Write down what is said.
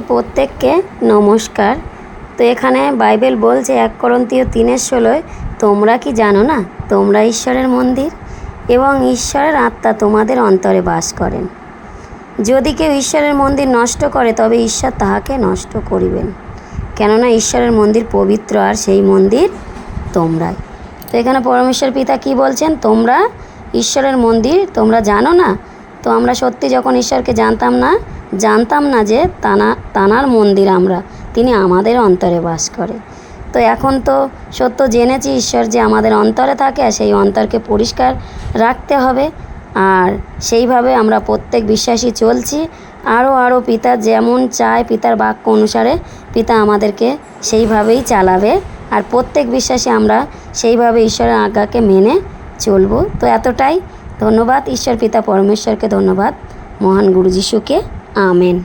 প্রত্যেককে নমস্কার। তো এখানে বাইবেল বলছে 1 করন্থীয় 3:16, তোমরা কি জানো না তোমরা ঈশ্বরের মন্দির এবং ঈশ্বরের আত্মা তোমাদের অন্তরে বাস করেন। যদি কেউ ঈশ্বরের মন্দির নষ্ট করে তবে ঈশ্বর তাহাকে নষ্ট করিবেন, কেননা ঈশ্বরের মন্দির পবিত্র আর সেই মন্দির তোমরাই। তো এখানে পরমেশ্বর পিতা কি বলছেন, তোমরা ঈশ্বরের মন্দির, তোমরা জানো না। তো আমরা সত্যি যখন ঈশ্বরকে জানতাম না যে তানার মন্দির আমরা, তিনি আমাদের অন্তরে বাস করে। তো এখন তো সত্য জেনেছি ঈশ্বর যে আমাদের অন্তরে থাকে, আর সেই অন্তরকে পরিষ্কার রাখতে হবে। আর সেইভাবে আমরা প্রত্যেক বিশ্বাসী চলছি। আরও পিতা যেমন চায়, পিতার বাক্য অনুসারে পিতা আমাদেরকে সেইভাবেই চালাবে। আর প্রত্যেক বিশ্বাসী আমরা সেইভাবে ঈশ্বরের আজ্ঞাকে মেনে চলবো। তো এতটাই। ধন্যবাদ ঈশ্বর পিতা পরমেশ্বরকে, ধন্যবাদ মহান গুরু যিশুকে। আমেন।